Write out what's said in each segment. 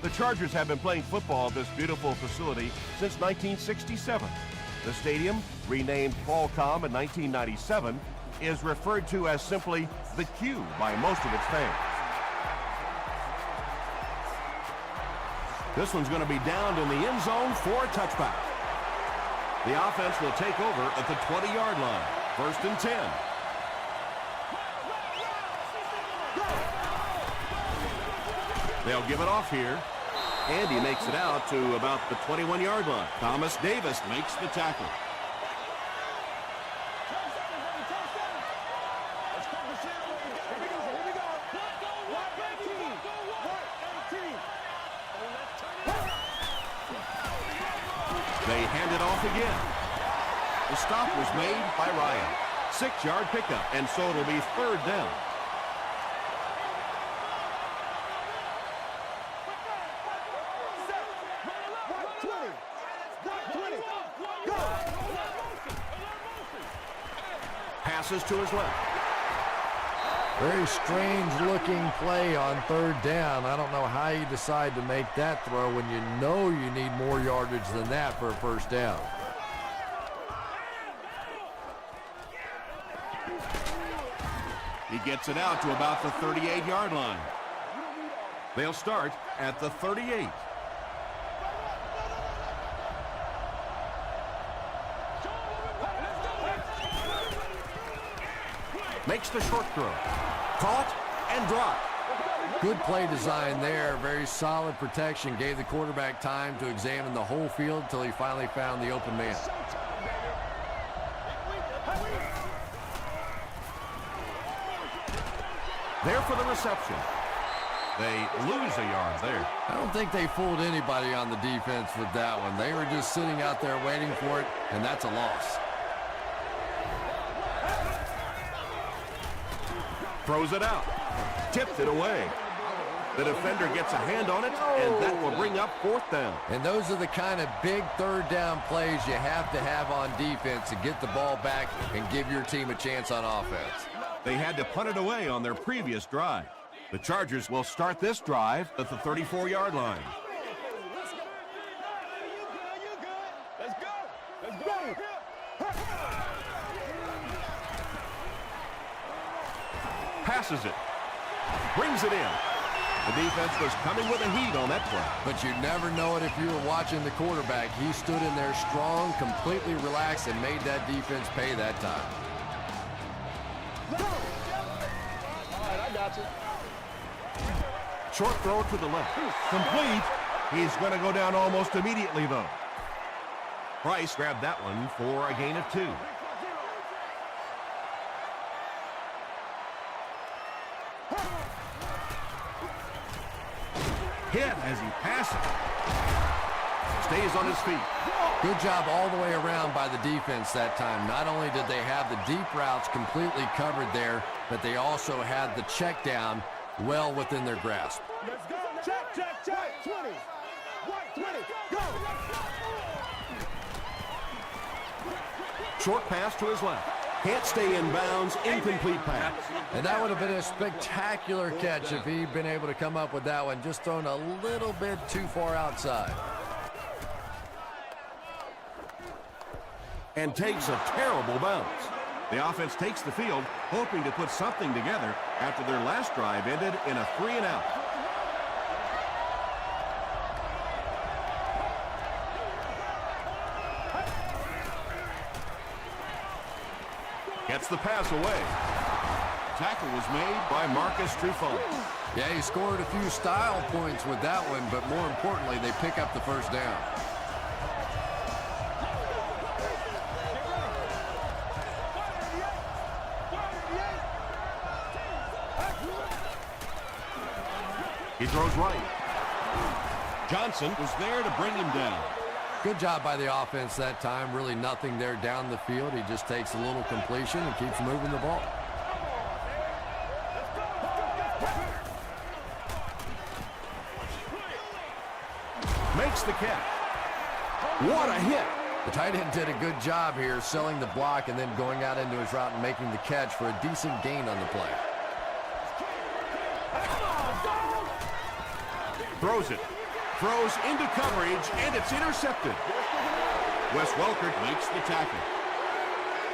The Chargers have been playing football at this beautiful facility since 1967. The stadium, renamed Qualcomm in 1997, is referred to as simply the Q by most of its fans. This one's going to be downed in the end zone for a touchback. The offense will take over at the 20-yard line. 1st and 10. They'll give it off here. Andy makes it out to about the 21-yard line. Thomas Davis makes the tackle. They hand it off again. The stop was made by Ryan. 6-yard pickup, and so it'll be 3rd down. Passes to his left. Very strange looking play on 3rd down. I don't know how you decide to make that throw when you know you need more yardage than that for a 1st down. He gets it out to about the 38-yard line. They'll start at the 38. Makes the short throw. Caught and dropped. Good play design there. Very solid protection. Gave the quarterback time to examine the whole field until he finally found the open man. There for the reception. They lose a yard there. I don't think they fooled anybody on the defense with that one. They were just sitting out there waiting for it, and that's a loss. Throws it out. Tipped it away. The defender gets a hand on it, and that will bring up 4th down. And those are the kind of big 3rd down plays you have to have on defense to get the ball back and give your team a chance on offense. They had to punt it away on their previous drive. The Chargers will start this drive at the 34-yard line. Passes it. Brings it in. The defense was coming with a heat on that play. But you never know it if you were watching the quarterback. He stood in there strong, completely relaxed, and made that defense pay that time. All right, I got you. Short throw to the left. Complete. He's going to go down almost immediately, though. Price grabbed that one for a gain of 2. Hit as he passes. Stays on his feet. Good job all the way around by the defense that time. Not only did they have the deep routes completely covered there, but they also had the check down well within their grasp. Let's go. Check, check, check. 20. 120. Go. Short pass to his left. Can't stay in bounds. Incomplete pass. And that would have been a spectacular catch if he'd been able to come up with that one, just thrown a little bit too far outside. And takes a terrible bounce. The offense takes the field, hoping to put something together after their last drive ended in a 3-and-out. Gets the pass away. Tackle was made by Marcus Trufant. Yeah, he scored a few style points with that one, but more importantly, they pick up the 1st down. He throws right. Johnson was there to bring him down. Good job by the offense that time. Really nothing there down the field. He just takes a little completion and keeps moving the ball. Makes the catch. What a hit. The tight end did a good job here selling the block and then going out into his route and making the catch for a decent gain on the play. Throws it. Throws into coverage, and it's intercepted. Wes Welker makes the tackle.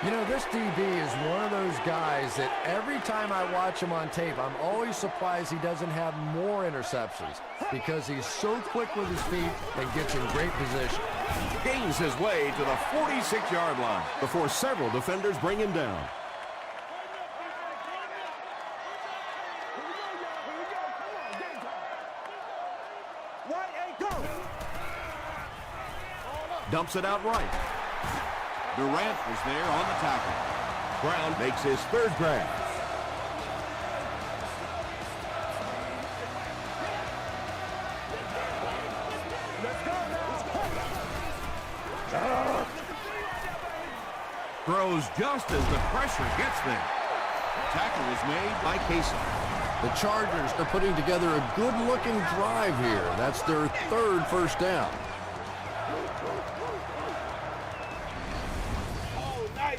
You know, this DB is one of those guys that every time I watch him on tape, I'm always surprised he doesn't have more interceptions because he's so quick with his feet and gets in great position. Gains his way to the 46-yard line before several defenders bring him down. Dumps it out right. Durant was there on the tackle. Brown makes his third grab. Throws just as the pressure gets there. Tackle is made by Casey. The Chargers are putting together a good-looking drive here. That's their third first down.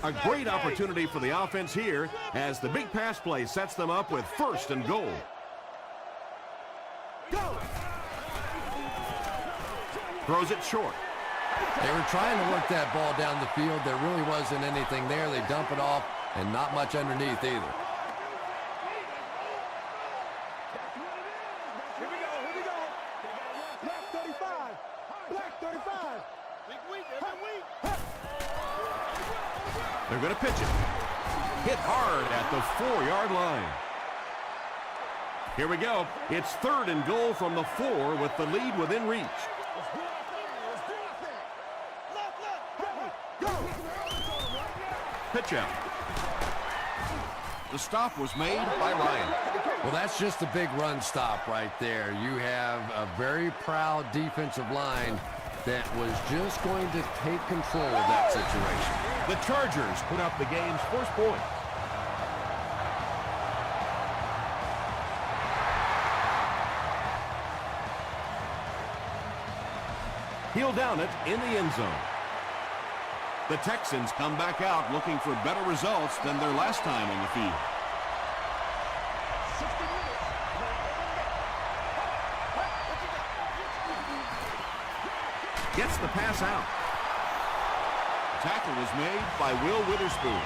A great opportunity for the offense here as the big pass play sets them up with first and goal. Throws it short. They were trying to work that ball down the field. There really wasn't anything there. They dump it off and not much underneath either. Here we go. Black 35. Black 35. They're going to pitch it. Hit hard at the 4-yard line. Here we go. It's third and goal from the 4 with the lead within reach. Pitch out. The stop was made by Ryan. Well, that's just a big run stop right there. You have a very proud defensive line that was just going to take control of that situation. The Chargers put up the game's first point. He'll down it in the end zone. The Texans come back out looking for better results than their last time on the field. Gets the pass out. Tackle was made by Will Witherspoon.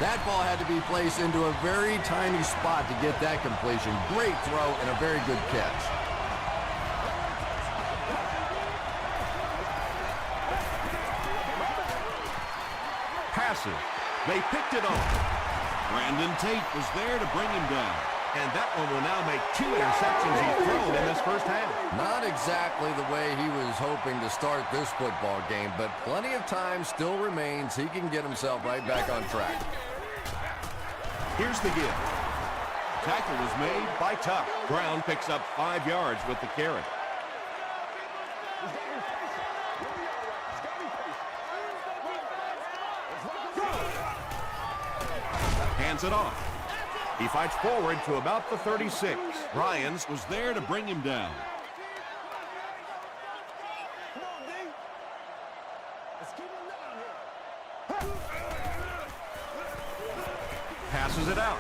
That ball had to be placed into a very tiny spot to get that completion. Great throw and a very good catch. Passive. They picked it off. Brandon Tate was there to bring him down. And that one will now make 2 interceptions he's thrown in this first half. Not exactly the way he was hoping to start this football game, but plenty of time still remains. He can get himself right back on track. Here's the give. Tackle was made by Tuck. Brown picks up 5 yards with the carry. Hands it off. He fights forward to about the 36. Ryans was there to bring him down. Passes it out.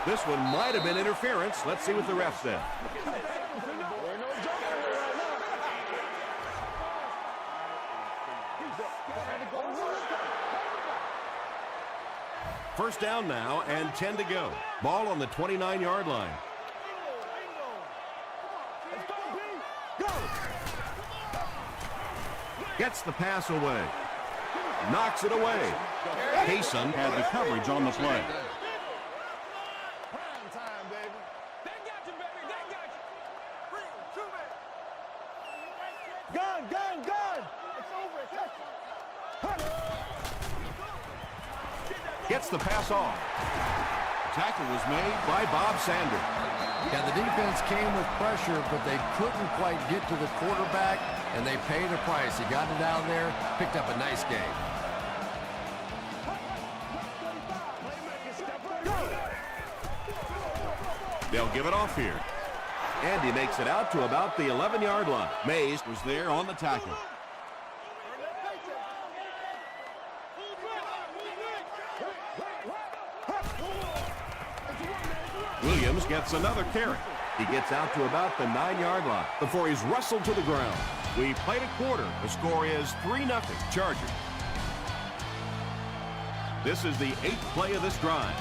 This one might have been interference. Let's see what the ref said. First down now and 10 to go. Ball on the 29-yard line. Gets the pass away. Knocks it away. Kaysen had the coverage on the play. Gun. Gets the pass off. Tackle was made by Bob Sanders. Yeah, the defense came with pressure, but they couldn't quite get to the quarterback, and they paid a price. He got it out there, picked up a nice game. They'll give it off here. And he makes it out to about the 11-yard line. Mays was there on the tackle. Williams gets another carry. He gets out to about the 9-yard line before he's wrestled to the ground. We played a quarter. The score is 3-0 Chargers. This is the 8th play of this drive.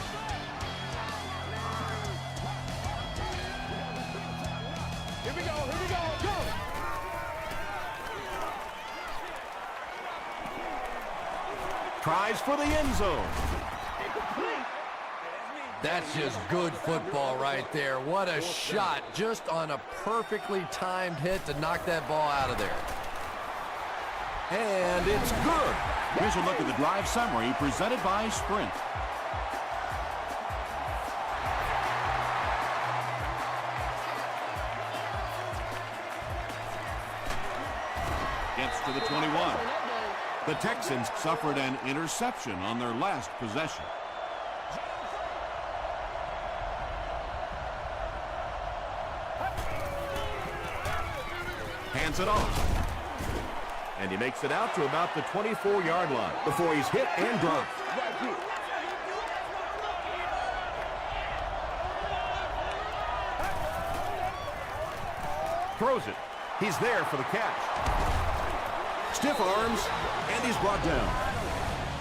Here we go, go! Tries for the end zone. That's just good football right there. What a shot, just on a perfectly timed hit to knock that ball out of there. And it's good. Here's a look at the drive summary presented by Sprint. Gets to the 21. The Texans suffered an interception on their last possession. Hands it off. And he makes it out to about the 24-yard line before he's hit and dropped. Throws it. He's there for the catch. Stiff arms, and he's brought down.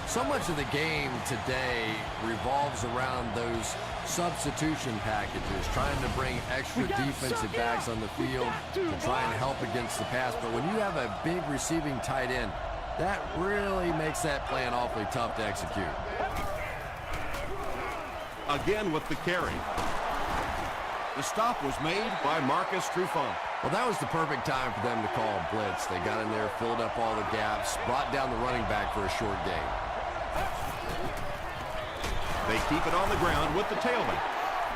So much of the game today revolves around those substitution packages, trying to bring extra defensive backs on the field to try and help against the pass. But when you have a big receiving tight end, that really makes that plan awfully tough to execute. Again with the carry. The stop was made by Marcus Trufant. Well, that was the perfect time for them to call a blitz. They got in there, filled up all the gaps, brought down the running back for a short gain. They keep it on the ground with the tailback.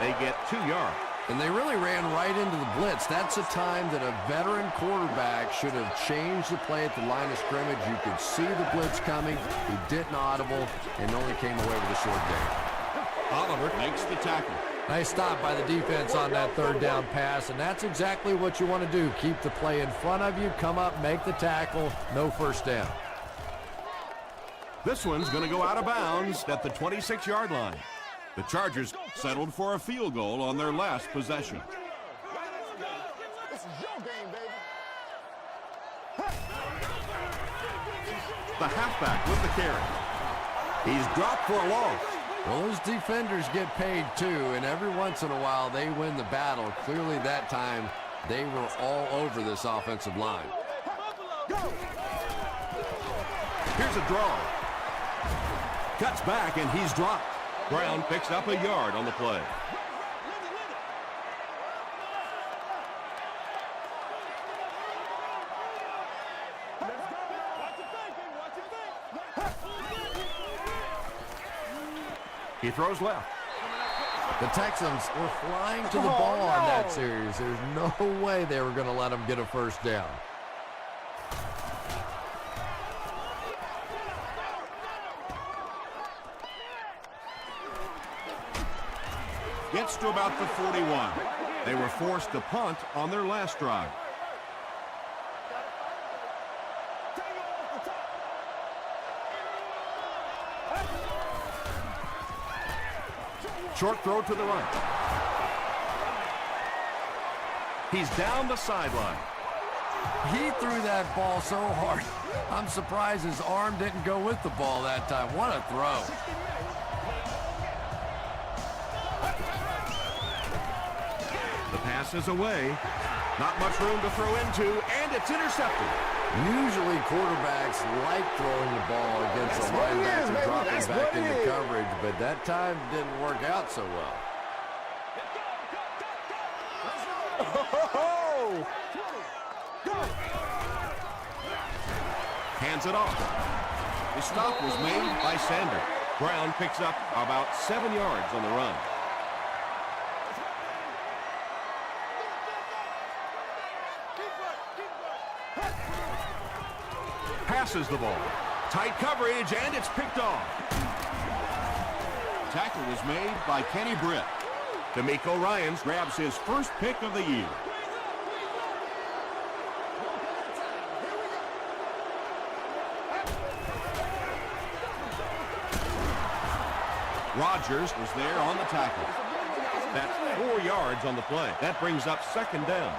They get 2 yards. And they really ran right into the blitz. That's a time that a veteran quarterback should have changed the play at the line of scrimmage. You could see the blitz coming. He didn't audible and only came away with a short gain. Oliver makes the tackle. Nice stop by the defense on that third down pass, and that's exactly what you want to do. Keep the play in front of you, come up, make the tackle, no first down. This one's going to go out of bounds at the 26-yard line. The Chargers settled for a field goal on their last possession. This is your game, baby. The halfback with the carry. He's dropped for a loss. Well, those defenders get paid too, and every once in a while they win the battle. Clearly that time they were all over this offensive line. Here's a draw. Cuts back and he's dropped. Brown picks up a yard on the play. He throws left. The Texans were flying to the ball on that series. There's no way they were going to let them get a first down. Gets to about the 41. They were forced to punt on their last drive. Short throw to the right. He's down the sideline. He threw that ball so hard. I'm surprised his arm didn't go with the ball that time. What a throw. The pass is away. Not much room to throw into, and it's intercepted. Usually quarterbacks like throwing the ball against the linebacker dropping back into coverage, but that time didn't work out so well. Hands it off. The stop was made by Sanders. Brown picks up about 7 yards on the run. Passes the ball. Tight coverage, and it's picked off. Tackle was made by Kenny Britt. D'Amico Ryans grabs his first pick of the year. Rodgers was there on the tackle. That's 4 yards on the play. That brings up second down.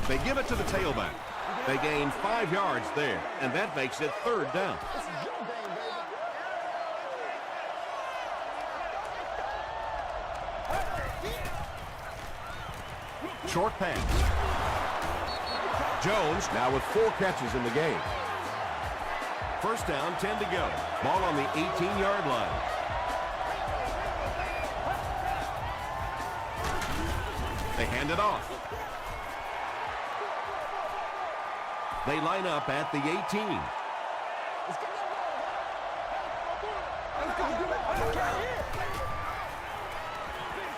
They give it to the tailback. They gain 5 yards there, and that makes it third down. Short pass. Jones now with 4 catches in the game. First down, 10 to go. Ball on the 18-yard line. They hand it off. They line up at the 18.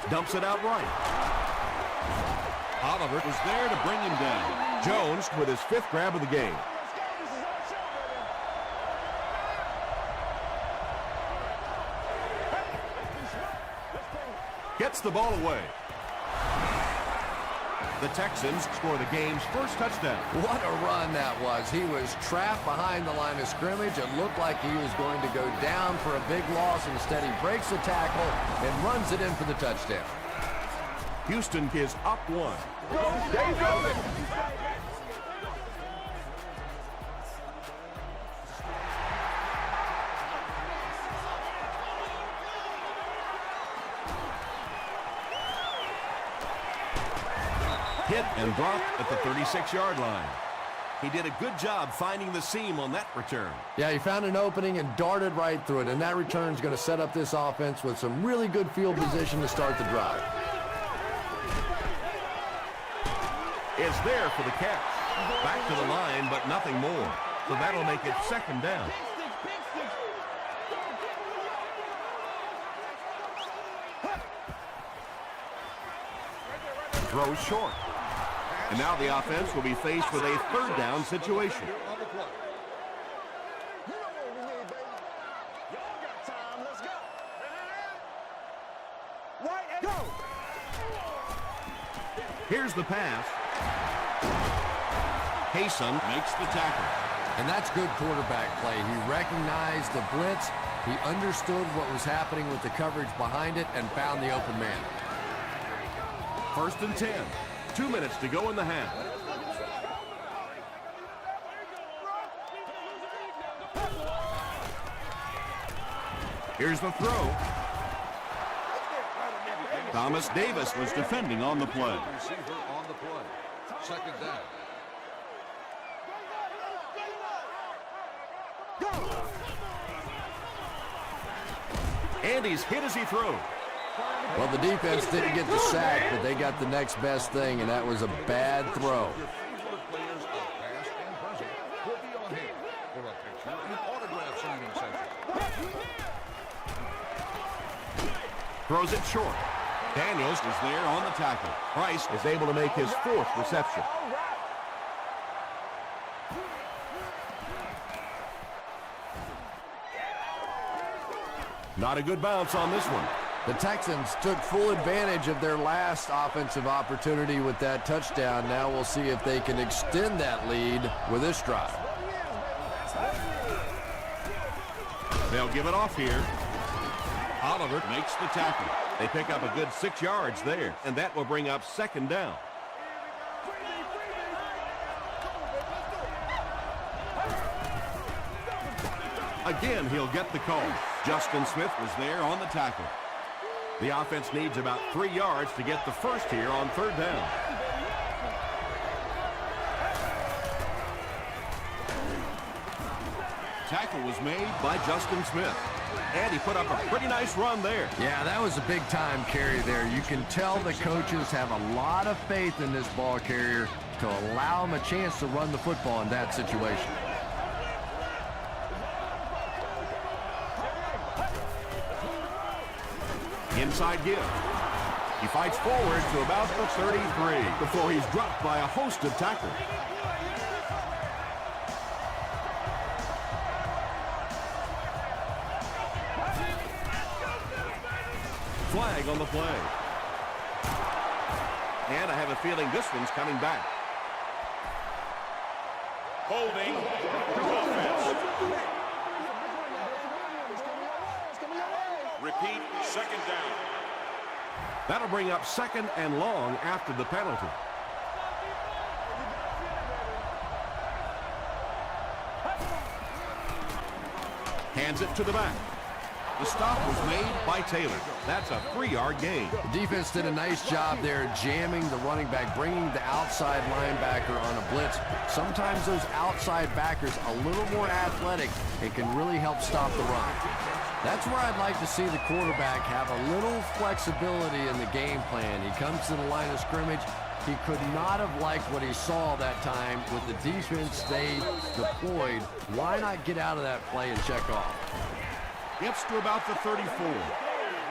Dumps it out right. Oliver was there to bring him down. Jones with his 5th grab of the game. Gets the ball away. The Texans score the game's first touchdown. What a run that was. He was trapped behind the line of scrimmage. It looked like he was going to go down for a big loss. Instead, he breaks the tackle and runs it in for the touchdown. Houston is up 1. Hit and dropped at the 36-yard line. He did a good job finding the seam on that return. Yeah, he found an opening and darted right through it, and that return is going to set up this offense with some really good field position to start the drive. Is there for the catch. Back to the line, but nothing more. So that'll make it second down. Throws short. And now the offense will be faced with a third down situation. Here's the pass. Hayson makes the tackle. And that's good quarterback play. He recognized the blitz. He understood what was happening with the coverage behind it and found the open man. First and 10. 2 minutes to go in the half. Here's the throw. Thomas Davis was defending on the play. Second down. And he's hit as he throws. Well, the defense didn't get the sack, but they got the next best thing, and that was a bad throw. Throws it short. Daniels is there on the tackle. Price is able to make his 4th reception. Not a good bounce on this one. The Texans took full advantage of their last offensive opportunity with that touchdown. Now we'll see if they can extend that lead with this drive. They'll give it off here. Oliver makes the tackle. They pick up a good 6 yards there, and that will bring up second down. Again, he'll get the call. Justin Smith was there on the tackle. The offense needs about 3 yards to get the first here on third down. Tackle was made by Justin Smith. And he put up a pretty nice run there. Yeah, that was a big-time carry there. You can tell the coaches have a lot of faith in this ball carrier to allow him a chance to run the football in that situation. Inside give. He fights forward to about the 33 before he's dropped by a host of tacklers. Flag on the play. And I have a feeling this one's coming back. Holding offense. Repeat, second down. That'll bring up second and long after the penalty. Hands it to the back. The stop was made by Taylor. That's a 3-yard gain. The defense did a nice job there jamming the running back, bringing the outside linebacker on a blitz. Sometimes those outside backers a little more athletic and can really help stop the run. That's where I'd like to see the quarterback have a little flexibility in the game plan. He comes to the line of scrimmage. He could not have liked what he saw that time with the defense they deployed. Why not get out of that play and check off? Gets to about the 34.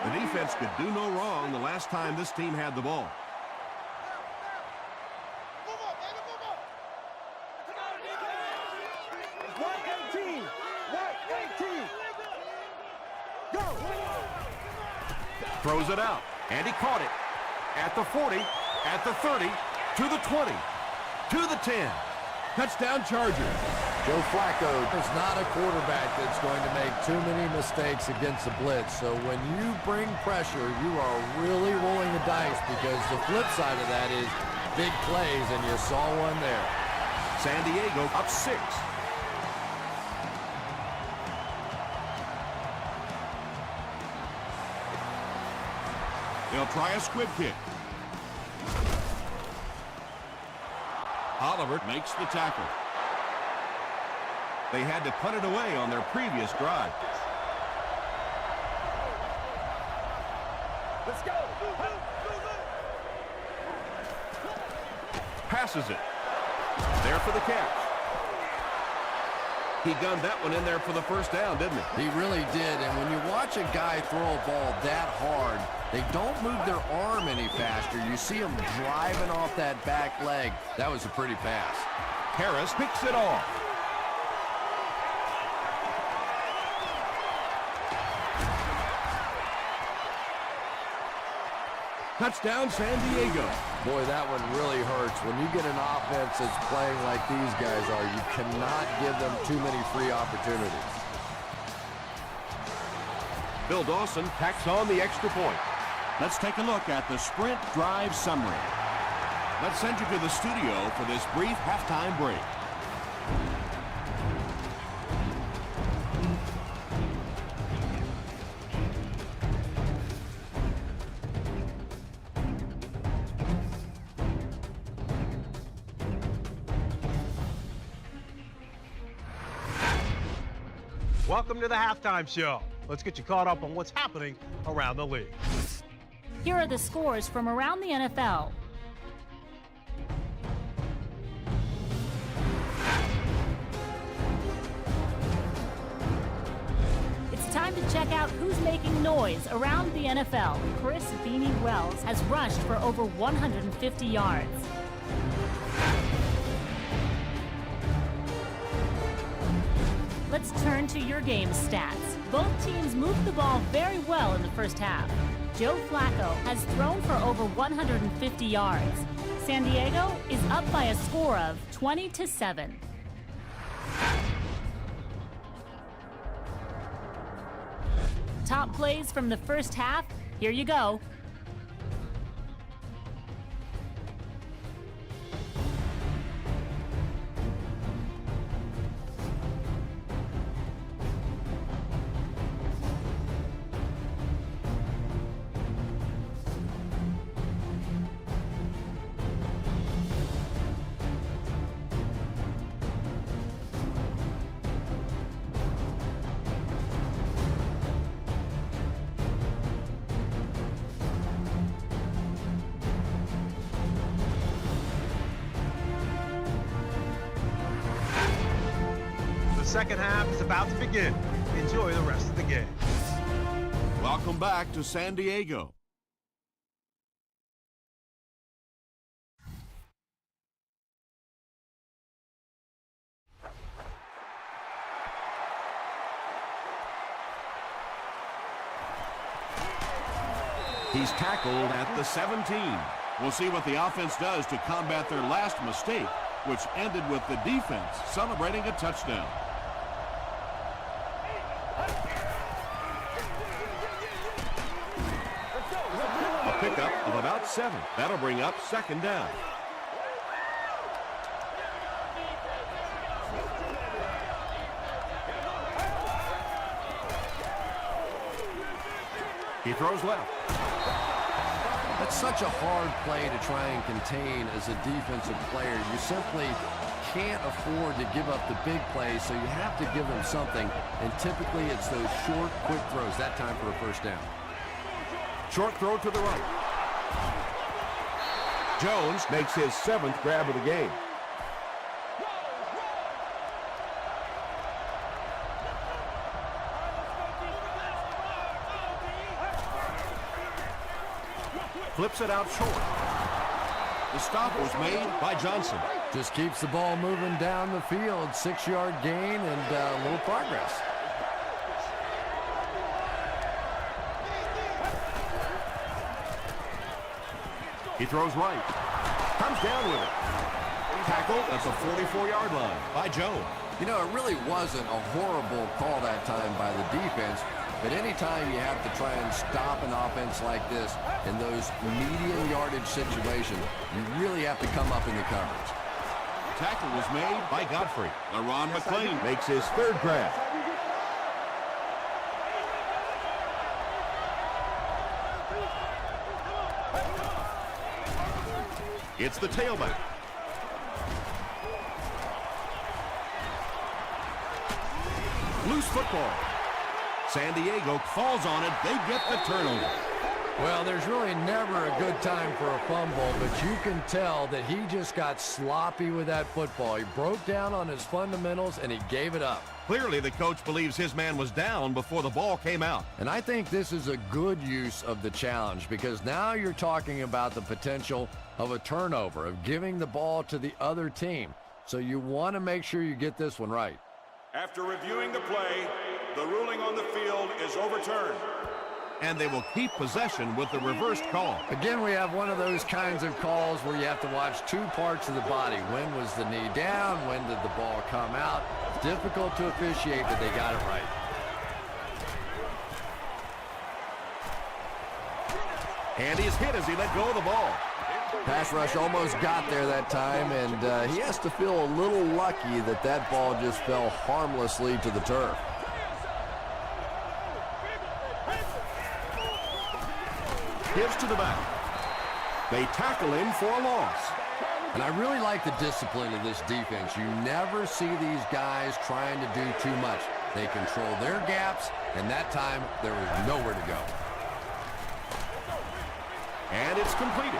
The defense could do no wrong the last time this team had the ball. White 18. White 18. Go. Throws it out, and he caught it. At the 40, at the 30, to the 20, to the 10. Touchdown Chargers. Joe Flacco is not a quarterback that's going to make too many mistakes against the blitz. So when you bring pressure, you are really rolling the dice, because the flip side of that is big plays, and you saw one there. San Diego up 6. They'll try a squib kick. Oliver makes the tackle. They had to punt it away on their previous drive. Let's go. Passes it. There for the catch. He gunned that one in there for the first down, didn't he? He really did, and when you watch a guy throw a ball that hard, they don't move their arm any faster. You see them driving off that back leg. That was a pretty pass. Harris picks it off. Touchdown, San Diego. Boy, that one really hurts. When you get an offense that's playing like these guys are, you cannot give them too many free opportunities. Bill Dawson tacks on the extra point. Let's take a look at the Sprint Drive summary. Let's send you to the studio for this brief halftime break. Welcome to the halftime show. Let's get you caught up on what's happening around the league. Here are the scores from around the NFL. It's time to check out who's making noise around the NFL. Chris Beanie Wells has rushed for over 150 yards. Let's turn to your game stats. Both teams moved the ball very well in the first half. Joe Flacco has thrown for over 150 yards. San Diego is up by a score of 20-7. Top plays from the first half, here you go. The second half is about to begin. Enjoy the rest of the game. Welcome back to San Diego. He's tackled at the 17. We'll see what the offense does to combat their last mistake, which ended with the defense celebrating a touchdown. pickup of about 7. That'll bring up 2nd down. He throws left. That's such a hard play to try and contain as a defensive player. You simply can't afford to give up the big plays, so you have to give them something, and typically it's those short, quick throws, that time for a 1st down. Short throw to the right. Jones makes his 7th grab of the game. Flips it out short. The stop was made by Johnson. Just keeps the ball moving down the field. 6-yard gain and a little progress. He throws right. Comes down with it. Tackle at the 44-yard line by Jones. You know, it really wasn't a horrible call that time by the defense, but anytime you have to try and stop an offense like this in those medium yardage situations, you really have to come up in the coverage. Tackle was made by Godfrey. LaRon McClain makes his 3rd grab. It's the tailback. Loose football. San Diego falls on it. They get the turnover. Well, there's really never a good time for a fumble, but you can tell that he just got sloppy with that football. He broke down on his fundamentals, and he gave it up. Clearly, the coach believes his man was down before the ball came out. And I think this is a good use of the challenge, because now you're talking about the potential of a turnover, of giving the ball to the other team. So you want to make sure you get this one right. After reviewing the play, the ruling on the field is overturned. And they will keep possession with the reversed call. Again, we have one of those kinds of calls where you have to watch 2 parts of the body. When was the knee down? When did the ball come out? Difficult to officiate, but they got it right. And he's hit as he let go of the ball. Pass rush almost got there that time, and he has to feel a little lucky that that ball just fell harmlessly to the turf. Gives to the back. They tackle him for a loss. And I really like the discipline of this defense. You never see these guys trying to do too much. They control their gaps, and that time there was nowhere to go. And it's completed.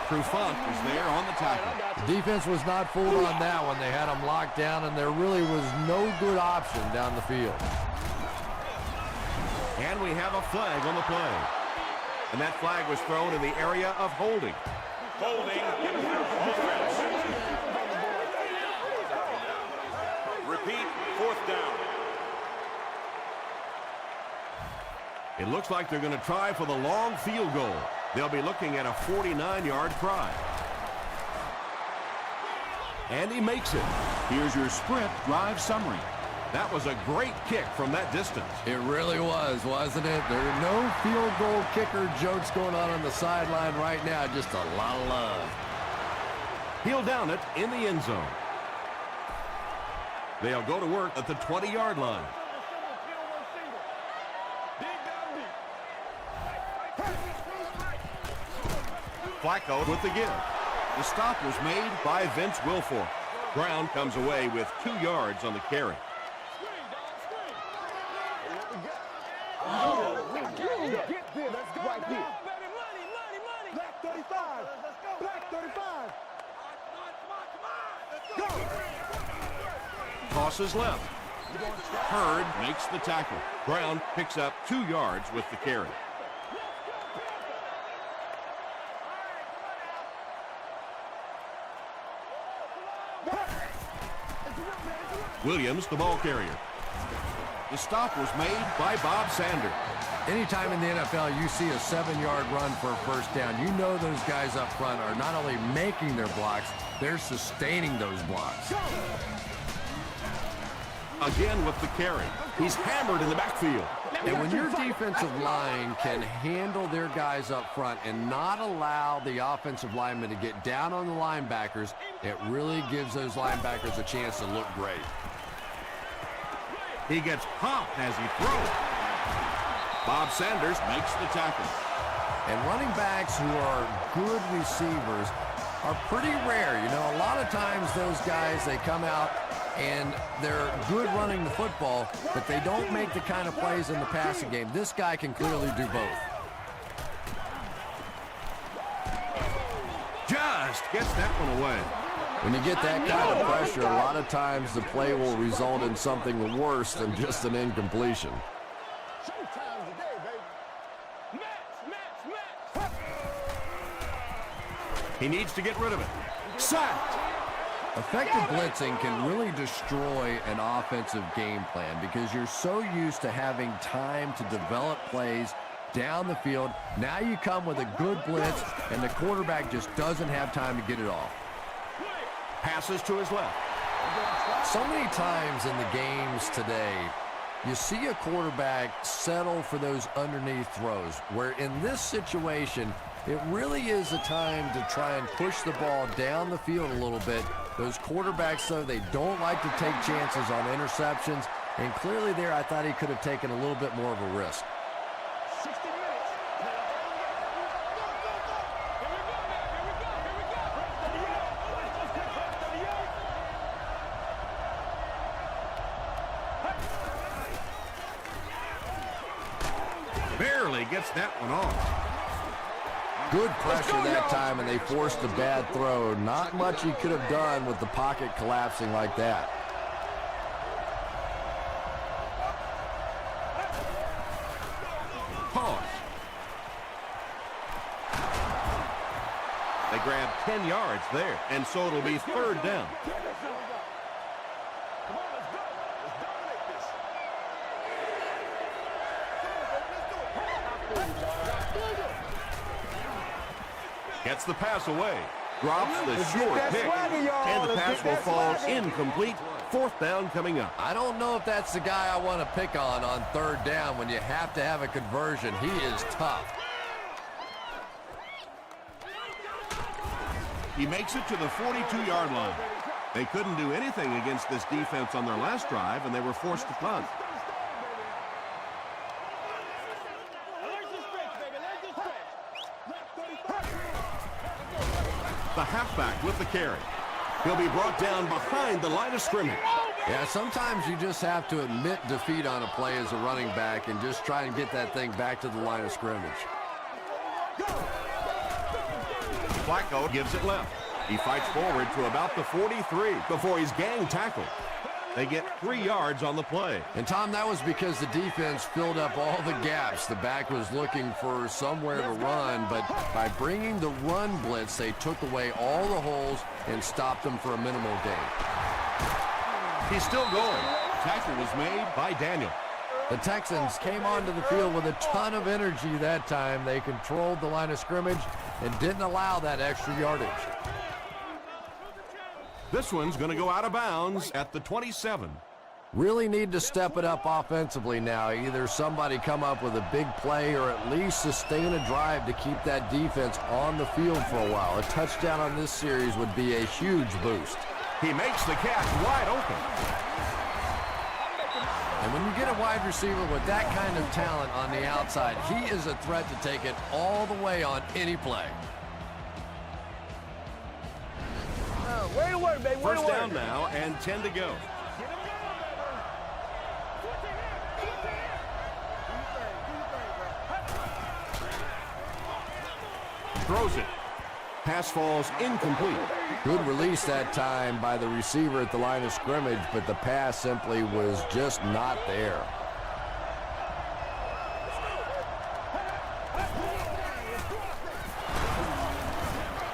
Trufant is there on the tackle. The defense was not fooled on that one. They had them locked down, and there really was no good option down the field. And we have a flag on the play. And that flag was thrown in the area of holding. Holding offense. Repeat, 4th down. It looks like they're going to try for the long field goal. They'll be looking at a 49-yard try. And he makes it. Here's your sprint drive summary. That was a great kick from that distance. It really was, wasn't it? There are no field goal kicker jokes going on the sideline right now. Just a lot of love. He'll down it in the end zone. They'll go to work at the 20-yard line. Flacco with the give. The stop was made by Vince Wilfork. Brown comes away with 2 yards on the carry. Get this right here. Black 35. Black 35. Go. Tosses left. Hurd makes the tackle. Brown picks up 2 yards with the carry. Williams, the ball carrier. The stop was made by Bob Sander. Anytime in the NFL you see a 7-yard run for a first down, you know those guys up front are not only making their blocks, they're sustaining those blocks. Again with the carry. He's hammered in the backfield. And when your defensive line can handle their guys up front and not allow the offensive linemen to get down on the linebackers, it really gives those linebackers a chance to look great. He gets popped as he throws. Bob Sanders makes the tackle. And running backs who are good receivers are pretty rare. You know, a lot of times those guys, they come out and they're good running the football, but they don't make the kind of plays in the passing game. This guy can clearly do both. Just gets that one away. When you get that kind of pressure, a lot of times the play will result in something worse than just an incompletion. He needs to get rid of it. Sacked. Effective blitzing can really destroy an offensive game plan because you're so used to having time to develop plays down the field. Now you come with a good blitz, and the quarterback just doesn't have time to get it off. Passes to his left. So many times in the games today, you see a quarterback settle for those underneath throws, where in this situation, it really is a time to try and push the ball down the field a little bit. Those quarterbacks, though, they don't like to take chances on interceptions, and clearly there I thought he could have taken a little bit more of a risk. 60 minutes. Barely gets that one off. Good pressure that time, and they forced a bad throw. Not much he could have done with the pocket collapsing like that. Pause. They grab 10 yards there, and so it'll be third down. Gets the pass away. Drops the short pick. And the pass will fall incomplete. Fourth down coming up. I don't know if that's the guy I want to pick on third down when you have to have a conversion. He is tough. He makes it to the 42-yard line. They couldn't do anything against this defense on their last drive, and they were forced to punt. The halfback with the carry. He'll be brought down behind the line of scrimmage. Yeah, sometimes you just have to admit defeat on a play as a running back and just try and get that thing back to the line of scrimmage. Flacco gives it left. He fights forward to about the 43 before he's gang tackled. They get 3 yards on the play. And, Tom, that was because the defense filled up all the gaps. The back was looking for somewhere to run, but by bringing the run blitz, they took away all the holes and stopped them for a minimal gain. He's still going. Tackle was made by Daniel. The Texans came onto the field with a ton of energy that time. They controlled the line of scrimmage and didn't allow that extra yardage. This one's going to go out of bounds at the 27. Really need to step it up offensively now. Either somebody come up with a big play or at least sustain a drive to keep that defense on the field for a while. A touchdown on this series would be a huge boost. He makes the catch wide open. And when you get a wide receiver with that kind of talent on the outside, he is a threat to take it all the way on any play. Way to work, baby. First down now and 10 to go. Throws it. Pass falls incomplete. Good release that time by the receiver at the line of scrimmage, but the pass simply was just not there.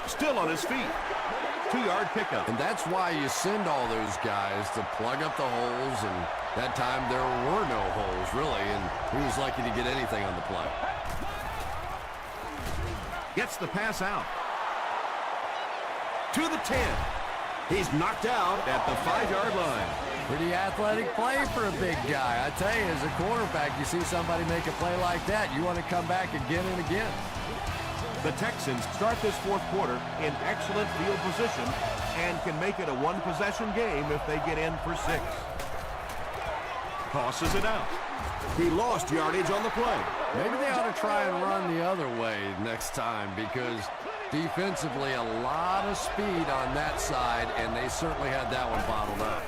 Still on his feet. 2-yard pickup. And that's why you send all those guys to plug up the holes, and that time there were no holes, really, and he was lucky to get anything on the play. Gets the pass out. To the 10. He's knocked out at the 5-yard line. Pretty athletic play for a big guy. I tell you, as a quarterback, you see somebody make a play like that, you want to come back again and again. The Texans start this fourth quarter in excellent field position and can make it a one-possession game if they get in for 6. Tosses it out. He lost yardage on the play. Maybe they ought to try and run the other way next time, because defensively a lot of speed on that side, and they certainly had that one bottled up.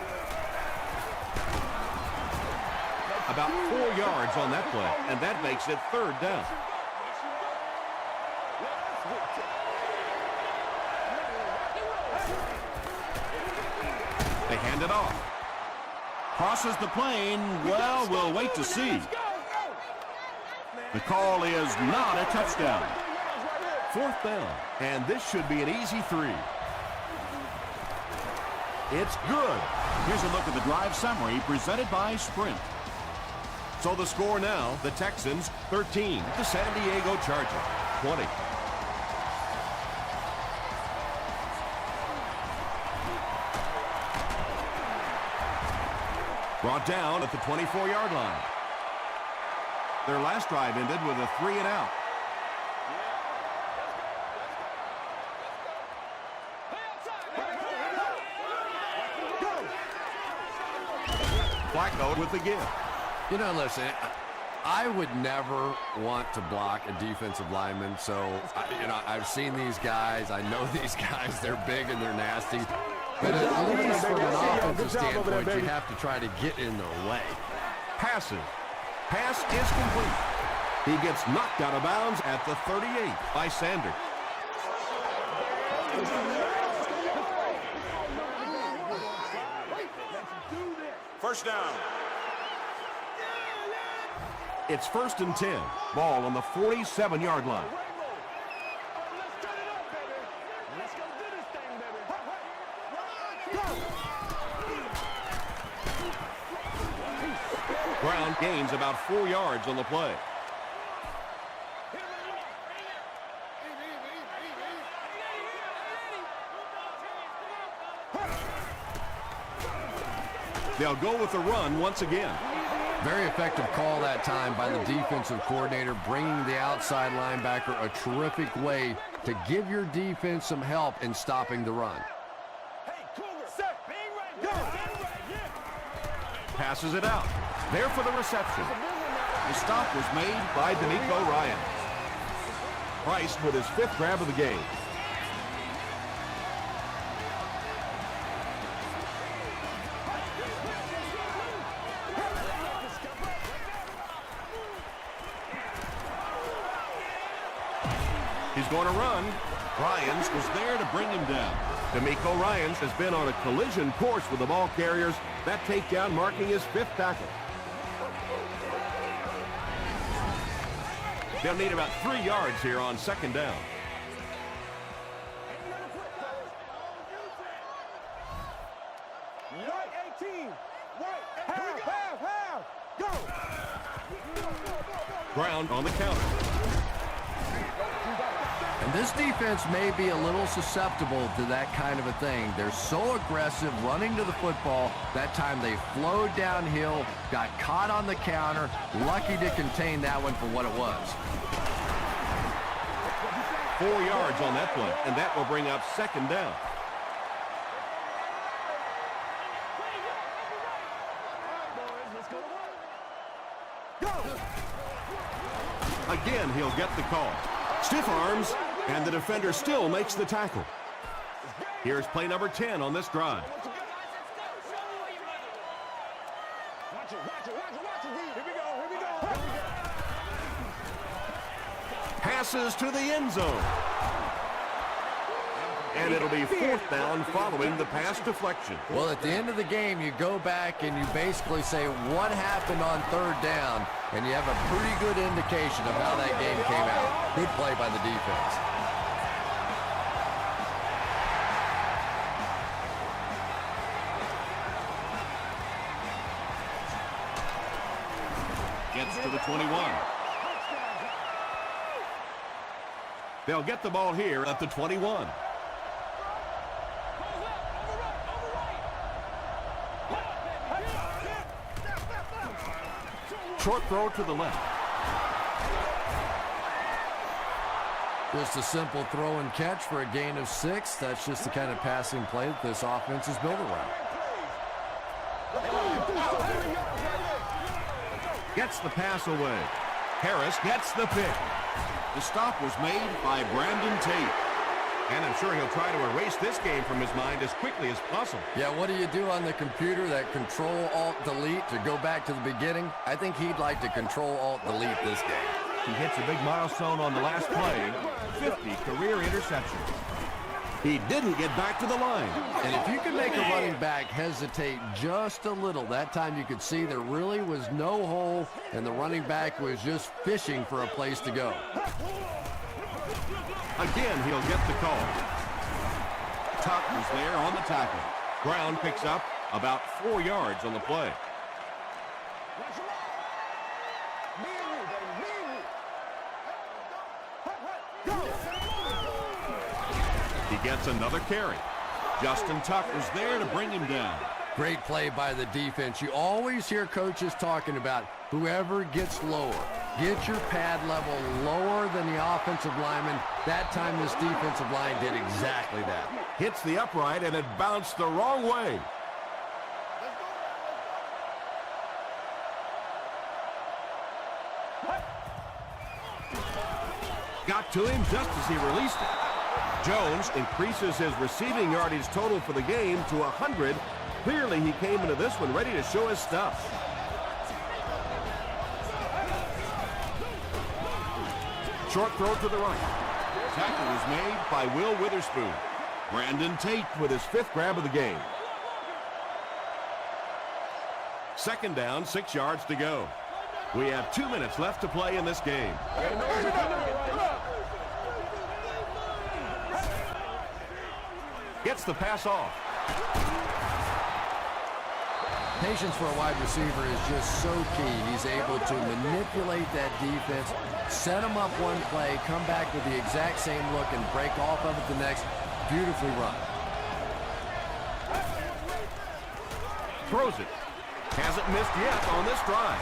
About 4 yards on that play, and that makes it 3rd down. They hand it off. Crosses the plane. Well, we'll wait to see. The call is not a touchdown. 4th down, and this should be an easy 3. It's good. Here's a look at the drive summary presented by Sprint. So the score now, the Texans 13, the San Diego Chargers 20. Brought down at the 24-yard line. Their last drive ended with a 3-and-out. Flacco with the give. You know, listen, I would never want to block a defensive lineman, so, I've seen these guys. I know these guys. They're big and they're nasty. But at least from an offensive standpoint, you have to try to get in their way. Passes. Pass is complete. He gets knocked out of bounds at the 38 by Sanders. First down. It's 1st and 10. Ball on the 47-yard line. Brown gains about 4 yards on the play. They'll go with the run once again. Very effective call that time by the defensive coordinator, bringing the outside linebacker a terrific way to give your defense some help in stopping the run. Passes it out. There for the reception. The stop was made by D'Amico Ryan. Price with his 5th grab of the game. He's going to run. Ryans was there to bring him down. D'Amico Ryans has been on a collision course with the ball carriers. That takedown marking his 5th tackle. They'll need about 3 yards here on 2nd down. Right 18. Right. Half. Go. Brown on the counter. And this defense may be a little susceptible to that kind of a thing. They're so aggressive running to the football. That time they flowed downhill, got caught on the counter, lucky to contain that one for what it was. 4 yards on that play, and that will bring up 2nd down. Again, he'll get the call. Stiff arms, and the defender still makes the tackle. Here's play number 10 on this drive. Passes to the end zone. And it'll be 4th down following the pass deflection. Well, at the end of the game, you go back and you basically say what happened on 3rd down, and you have a pretty good indication of how that game came out. Good play by the defense. Gets to the 21. They'll get the ball here at the 21. Short throw to the left. Just a simple throw and catch for a gain of 6. That's just the kind of passing play that this offense is built around. Gets the pass away. Harris gets the pick. The stop was made by Brandon Tate. And I'm sure he'll try to erase this game from his mind as quickly as possible. Yeah, what do you do on the computer, that Control-Alt-Delete to go back to the beginning? I think he'd like to Control-Alt-Delete this game. He hits a big milestone on the last play, 50 career interceptions. He didn't get back to the line. And if you can make a running back hesitate just a little, that time you could see there really was no hole, and the running back was just fishing for a place to go. Again, he'll get the call. Tuck was there on the tackle. Brown picks up about 4 yards on the play. He gets another carry. Justin Tuck was there to bring him down. Great play by the defense. You always hear coaches talking about whoever gets lower. Get your pad level lower than the offensive lineman. That time this defensive line did exactly that. Hits the upright and it bounced the wrong way. Got to him just as he released it. Jones increases his receiving yardage total for the game to 100. Clearly he came into this one ready to show his stuff. Short throw to the right. Tackle was made by Will Witherspoon. Brandon Tate with his 5th grab of the game. Second down, 6 yards to go. We have 2 minutes left to play in this game. Gets the pass off. Patience for a wide receiver is just so key. He's able to manipulate that defense, set them up one play, come back with the exact same look, and break off of it the next. Beautifully run. Throws it. Hasn't missed yet on this drive.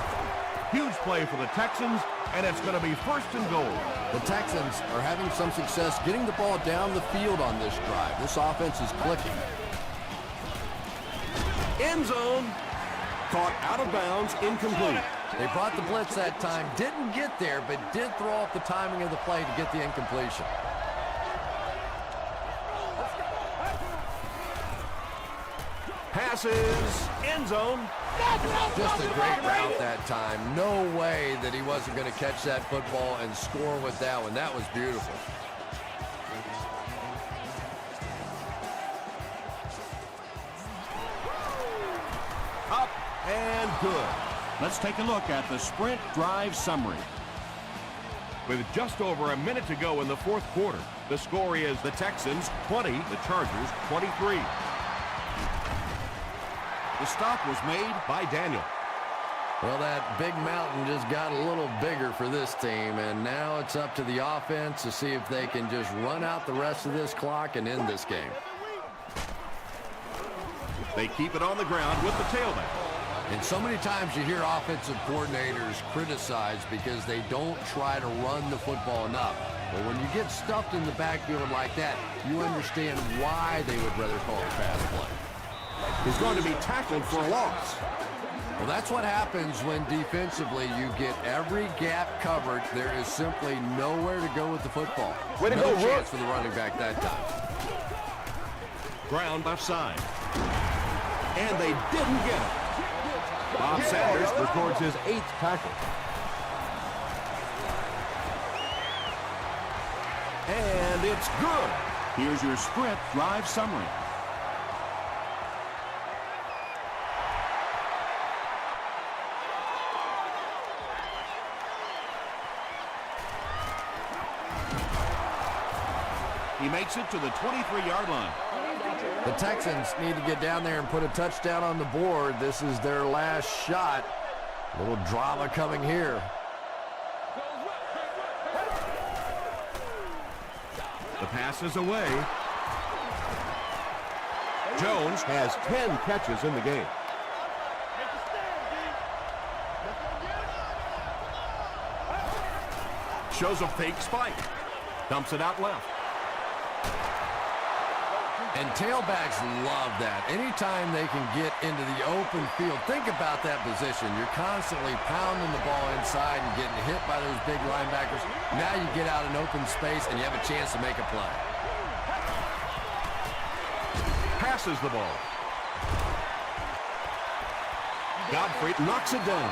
Huge play for the Texans, and it's going to be 1st and goal. The Texans are having some success getting the ball down the field on this drive. This offense is clicking. End zone. Caught out of bounds, incomplete. They brought the blitz that time, didn't get there, but did throw off the timing of the play to get the incompletion. Passes, end zone. Just a great route that time. No way that he wasn't going to catch that football and score with that one. That was beautiful. Up and good. Let's take a look at the sprint drive summary. With just over a minute to go in the 4th quarter, the score is the Texans 20, the Chargers 23. The stop was made by Daniel. Well, that big mountain just got a little bigger for this team, and now it's up to the offense to see if they can just run out the rest of this clock and end this game. They keep it on the ground with the tailback. And so many times you hear offensive coordinators criticized because they don't try to run the football enough. But when you get stuffed in the backfield like that, you understand why they would rather call a pass play. He's going to be tackled for a loss. Well, that's what happens when defensively you get every gap covered. There is simply nowhere to go with the football. No chance for the running back that time. Ground left side. And they didn't get it. Bob Sanders records his 8th tackle. And it's good. Here's your sprint drive summary. He makes it to the 23-yard line. The Texans need to get down there and put a touchdown on the board. This is their last shot. A little drama coming here. The pass is away. Jones has 10 catches in the game. Shows a fake spike. Dumps it out left. And tailbacks love that. Anytime they can get into the open field, think about that position. You're constantly pounding the ball inside and getting hit by those big linebackers. Now you get out in open space and you have a chance to make a play. Passes the ball. Godfrey knocks it down.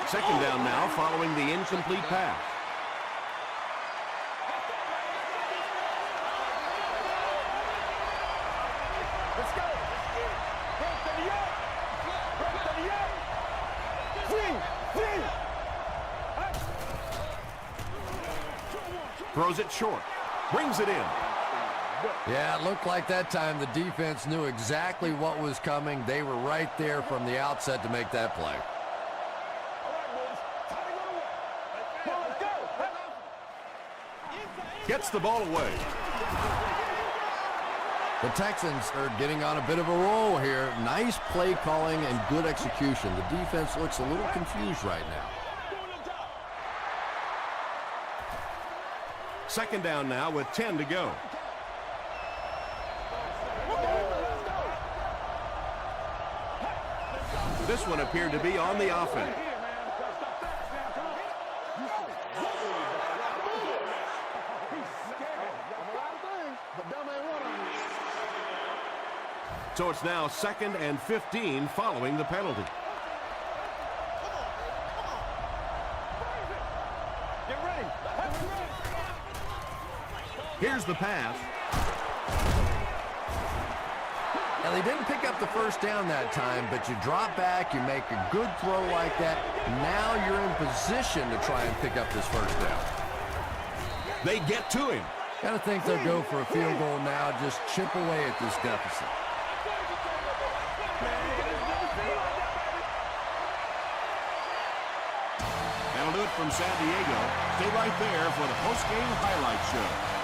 Second down now following the incomplete pass. Let's go. Break 38. Break 38. Swing. Throws it short. Brings it in. Yeah, it looked like that time the defense knew exactly what was coming. They were right there from the outset to make that play. Gets the ball away. The Texans are getting on a bit of a roll here. Nice play calling and good execution. The defense looks a little confused right now. Second down now with 10 to go. This one appeared to be on the offense. So it's now 2nd and 15 following the penalty. Here's the pass. Now, they didn't pick up the first down that time, but you drop back, you make a good throw like that. Now you're in position to try and pick up this first down. They get to him. Gotta think they'll go for a field goal now, just chip away at this deficit. That'll do it from San Diego. Stay right there for the post-game highlight show.